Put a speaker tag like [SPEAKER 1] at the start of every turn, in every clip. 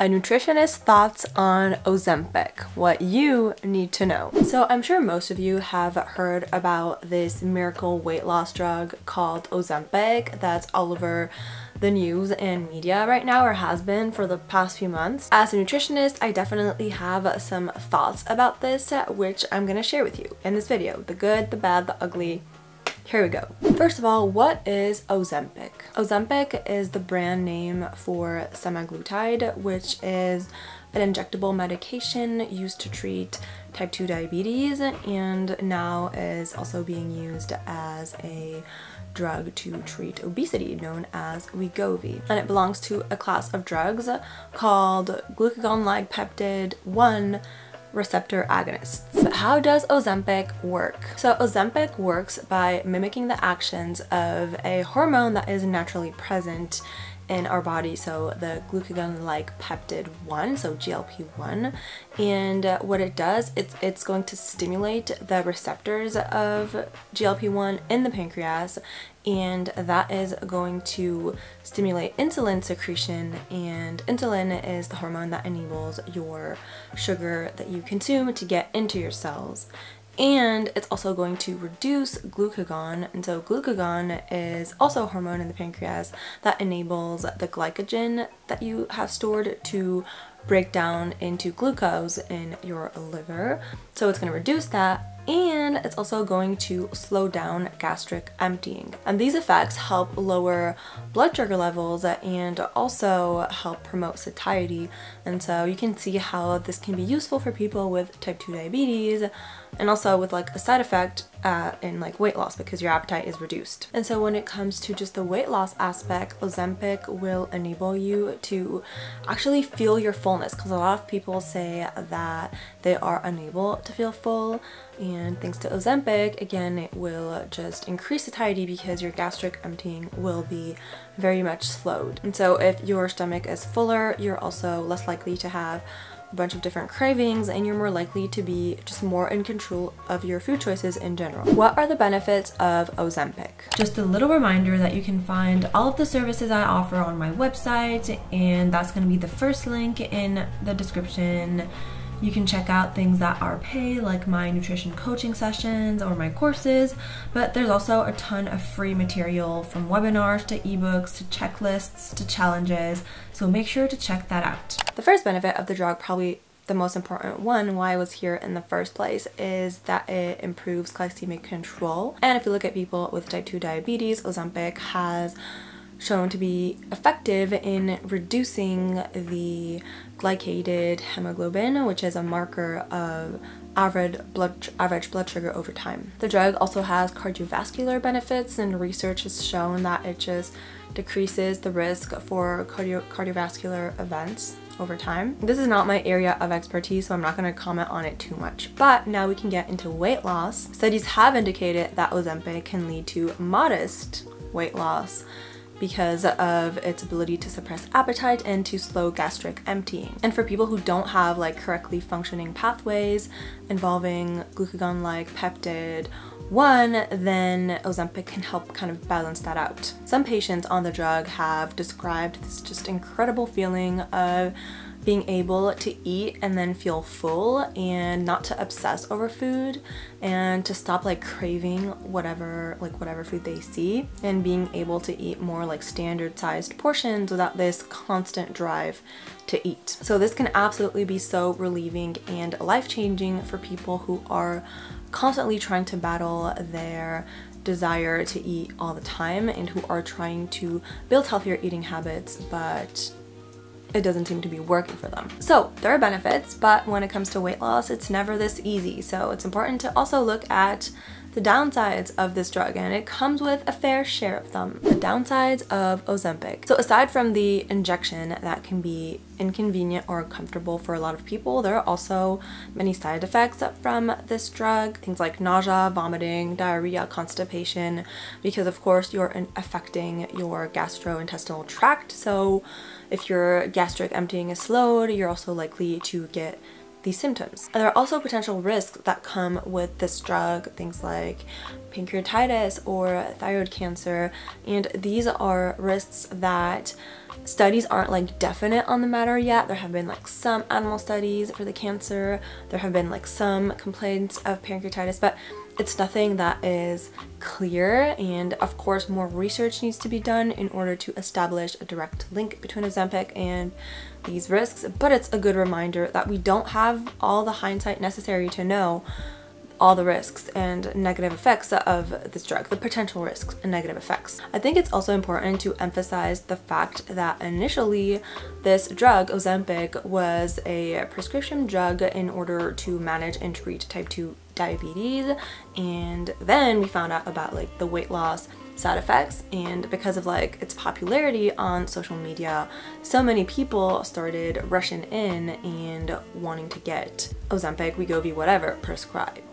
[SPEAKER 1] A nutritionist's thoughts on Ozempic, what you need to know. So I'm sure most of you have heard about this miracle weight loss drug called Ozempic that's all over the news and media right now, or has been for the past few months. As a nutritionist, I definitely have some thoughts about this, which I'm gonna share with you in this video. The good, the bad, the ugly. Here we go. First of all, what is Ozempic? Ozempic is the brand name for semaglutide, which is an injectable medication used to treat type 2 diabetes and now is also being used as a drug to treat obesity known as Wegovy. And it belongs to a class of drugs called glucagon-like peptide 1 receptor agonists. But how does Ozempic work? So Ozempic works by mimicking the actions of a hormone that is naturally present in our body, so the glucagon-like peptide 1, so GLP-1, and what it does, it's going to stimulate the receptors of GLP-1 in the pancreas, and that is going to stimulate insulin secretion, and insulin is the hormone that enables your sugar that you consume to get into your cells. And it's also going to reduce glucagon, and so glucagon is also a hormone in the pancreas that enables the glycogen that you have stored to break down into glucose in your liver. So it's going to reduce that, and it's also going to slow down gastric emptying. And these effects help lower blood sugar levels and also help promote satiety. And so you can see how this can be useful for people with type 2 diabetes and also with like a side effect in like weight loss because your appetite is reduced. And so when it comes to just the weight loss aspect, Ozempic will enable you to actually feel your fullness, because a lot of people say that they are unable to feel full, and thanks to Ozempic, again, it will just increase satiety because your gastric emptying will be very much slowed. And so if your stomach is fuller, you're also less likely to have a bunch of different cravings, and you're more likely to be just more in control of your food choices in general. What are the benefits of Ozempic? Just a little reminder that you can find all of the services I offer on my website, and that's going to be the first link in the description. You can check out things that are paid, like my nutrition coaching sessions or my courses, but there's also a ton of free material, from webinars to ebooks to checklists to challenges, so make sure to check that out. The first benefit of the drug, probably the most important one, why I was here in the first place, is that it improves glycemic control. And if you look at people with type 2 diabetes, Ozempic has shown to be effective in reducing the glycated hemoglobin, which is a marker of average blood sugar over time. The drug also has cardiovascular benefits, and research has shown that it just decreases the risk for cardiovascular events over time. This is not my area of expertise, so I'm not going to comment on it too much. But now we can get into weight loss. Studies have indicated that Ozempic can lead to modest weight loss because of its ability to suppress appetite and to slow gastric emptying. And for people who don't have like correctly functioning pathways involving glucagon-like peptide 1, then Ozempic can help kind of balance that out. Some patients on the drug have described this just incredible feeling of being able to eat and then feel full and not to obsess over food and to stop like craving whatever food they see, and being able to eat more like standard sized portions without this constant drive to eat. So this can absolutely be so relieving and life-changing for people who are constantly trying to battle their desire to eat all the time and who are trying to build healthier eating habits, but it doesn't seem to be working for them. So there are benefits, but when it comes to weight loss, it's never this easy. So it's important to also look at the downsides of this drug, and it comes with a fair share of them. The downsides of Ozempic. So aside from the injection that can be inconvenient or uncomfortable for a lot of people, there are also many side effects from this drug. Things like nausea, vomiting, diarrhea, constipation, because of course you're affecting your gastrointestinal tract. So if your gastric emptying is slowed, you're also likely to get these symptoms. And there are also potential risks that come with this drug, things like pancreatitis or thyroid cancer, and these are risks that studies aren't like definite on the matter yet. There have been like some animal studies for the cancer, there have been like some complaints of pancreatitis, but it's nothing that is clear, and of course more research needs to be done in order to establish a direct link between Ozempic and these risks. But it's a good reminder that we don't have all the hindsight necessary to know all the risks and negative effects of this drug, the potential risks and negative effects. I think it's also important to emphasize the fact that initially this drug, Ozempic, was a prescription drug in order to manage and treat type 2 diabetes, and then we found out about like the weight loss side effects, and because of like its popularity on social media, so many people started rushing in and wanting to get Ozempic, Wegovy, whatever prescribed.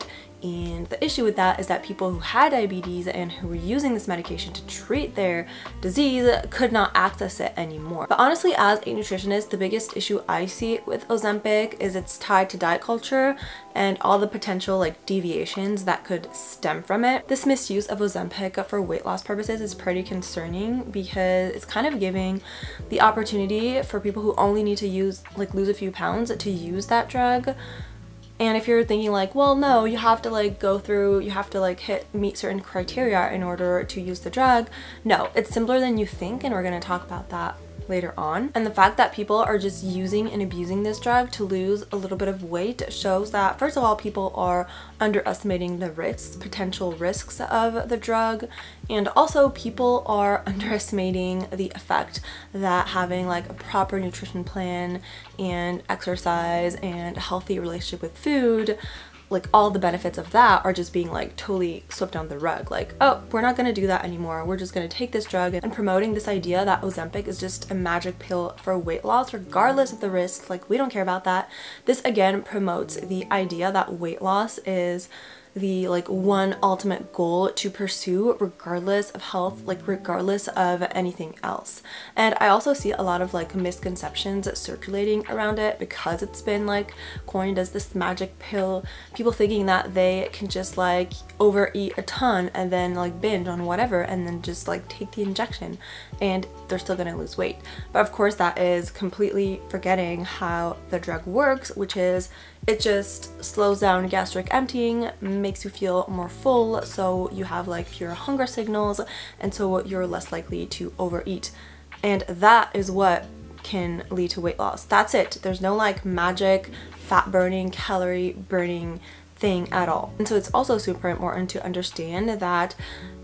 [SPEAKER 1] And the issue with that is that people who had diabetes and who were using this medication to treat their disease could not access it anymore. But honestly, as a nutritionist, the biggest issue I see with Ozempic is it's tied to diet culture and all the potential like deviations that could stem from it. This misuse of Ozempic for weight loss purposes is pretty concerning because it's kind of giving the opportunity for people who only need to lose a few pounds to use that drug. And if you're thinking like, well, no, you have to like meet certain criteria in order to use the drug. No, it's simpler than you think, and we're going to talk about that later on. And the fact that people are just using and abusing this drug to lose a little bit of weight shows that, first of all, people are underestimating the potential risks of the drug, and also people are underestimating the effect that having like a proper nutrition plan and exercise and a healthy relationship with food, like all the benefits of that are just being like totally swept under the rug. Like, oh, we're not going to do that anymore, we're just going to take this drug, and promoting this idea that Ozempic is just a magic pill for weight loss regardless of the risks. Like, we don't care about that. This again promotes the idea that weight loss is the like one ultimate goal to pursue regardless of health, like regardless of anything else. And I also see a lot of like misconceptions circulating around it because it's been like coined as this magic pill, people thinking that they can just like overeat a ton and then like binge on whatever and then just like take the injection and they're still gonna lose weight. But of course that is completely forgetting how the drug works, which is it just slows down gastric emptying, makes you feel more full, so you have like fewer hunger signals, and so you're less likely to overeat. And that is what can lead to weight loss. That's it. There's no like magic fat burning, calorie burning thing at all. And so it's also super important to understand that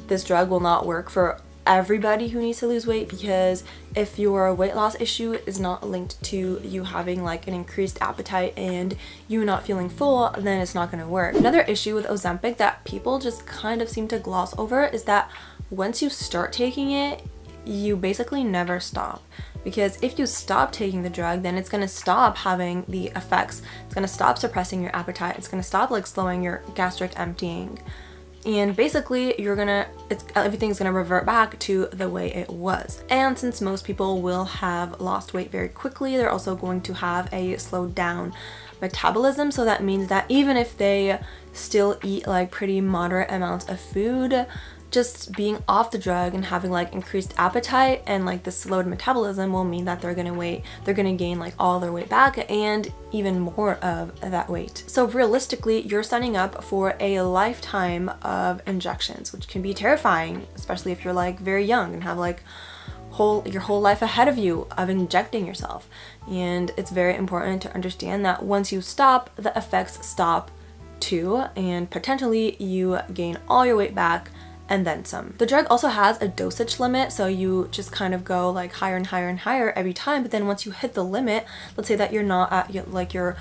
[SPEAKER 1] this drug will not work for everybody who needs to lose weight, because if your weight loss issue is not linked to you having like an increased appetite and you not feeling full, then it's not going to work. Another issue with Ozempic that people just kind of seem to gloss over is that once you start taking it, you basically never stop. Because if you stop taking the drug, then it's going to stop having the effects. It's going to stop suppressing your appetite. It's going to stop like slowing your gastric emptying. And basically everything's gonna revert back to the way it was. And since most people will have lost weight very quickly, they're also going to have a slowed down metabolism. So that means that even if they still eat like pretty moderate amounts of food, just being off the drug and having like increased appetite and like the slowed metabolism will mean that they're gonna gain like all their weight back and even more of that weight. So realistically, you're signing up for a lifetime of injections, which can be terrifying, especially if you're like very young and have like your whole life ahead of you of injecting yourself. And it's very important to understand that once you stop, the effects stop too, and potentially you gain all your weight back and then some. The drug also has a dosage limit, so you just kind of go like higher and higher and higher every time, but then once you hit the limit, let's say that you're not at like your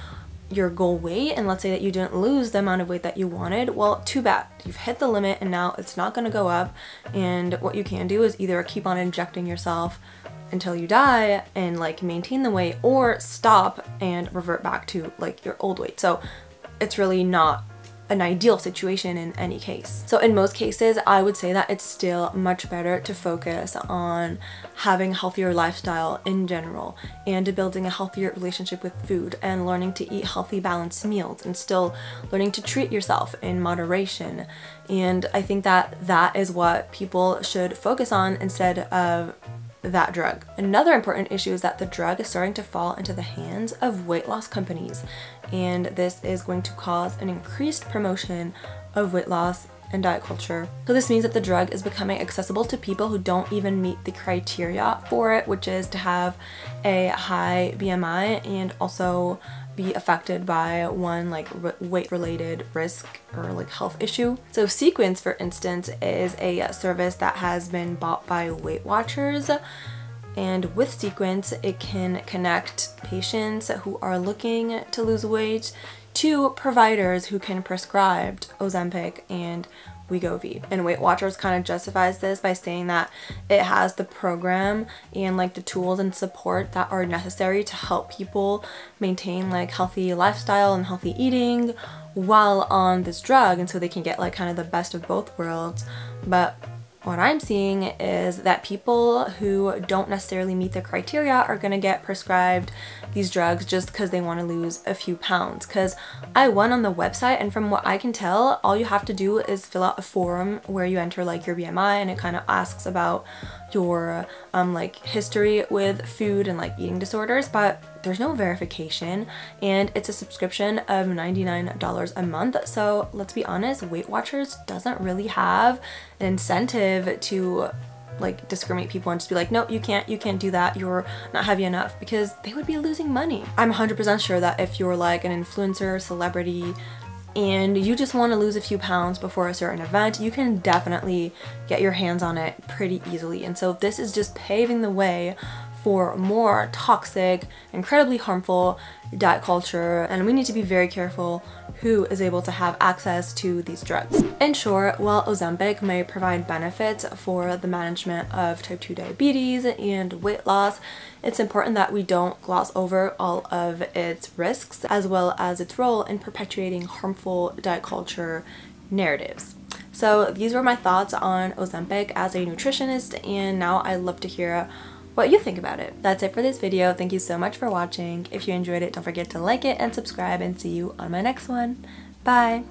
[SPEAKER 1] goal weight, and let's say that you didn't lose the amount of weight that you wanted, well, too bad. You've hit the limit and now it's not going to go up, and what you can do is either keep on injecting yourself until you die and like maintain the weight, or stop and revert back to like your old weight. So it's really not an ideal situation in any case. So in most cases, I would say that it's still much better to focus on having a healthier lifestyle in general and building a healthier relationship with food and learning to eat healthy, balanced meals and still learning to treat yourself in moderation. And I think that that is what people should focus on instead of that drug. Another important issue is that the drug is starting to fall into the hands of weight loss companies, and this is going to cause an increased promotion of weight loss and diet culture. So this means that the drug is becoming accessible to people who don't even meet the criteria for it, which is to have a high BMI and also be affected by one like weight related risk or like health issue. So Sequence, for instance, is a service that has been bought by Weight Watchers, and with Sequence it can connect patients who are looking to lose weight to providers who can prescribe Ozempic and Wegovy. And Weight Watchers kind of justifies this by saying that it has the program and like the tools and support that are necessary to help people maintain like healthy lifestyle and healthy eating while on this drug, and so they can get like kind of the best of both worlds. But what I'm seeing is that people who don't necessarily meet the criteria are going to get prescribed these drugs just because they want to lose a few pounds. Because I went on the website, and from what I can tell, all you have to do is fill out a form where you enter like your BMI, and it kind of asks about your like history with food and like eating disorders, but there's no verification, and it's a subscription of $99 a month. So let's be honest, Weight Watchers doesn't really have an incentive to like discriminate people and just be like, no, you can't do that, you're not heavy enough, because they would be losing money. I'm 100% sure that if you're like an influencer, celebrity, and you just want to lose a few pounds before a certain event, you can definitely get your hands on it pretty easily. And so this is just paving the way for more toxic, incredibly harmful diet culture, and we need to be very careful who is able to have access to these drugs. In short, while Ozempic may provide benefits for the management of type 2 diabetes and weight loss, it's important that we don't gloss over all of its risks as well as its role in perpetuating harmful diet culture narratives. So these were my thoughts on Ozempic as a nutritionist, and now I'd love to hear what you think about it. That's it for this video. Thank you so much for watching. If you enjoyed it, don't forget to like it and subscribe, and see you on my next one. Bye!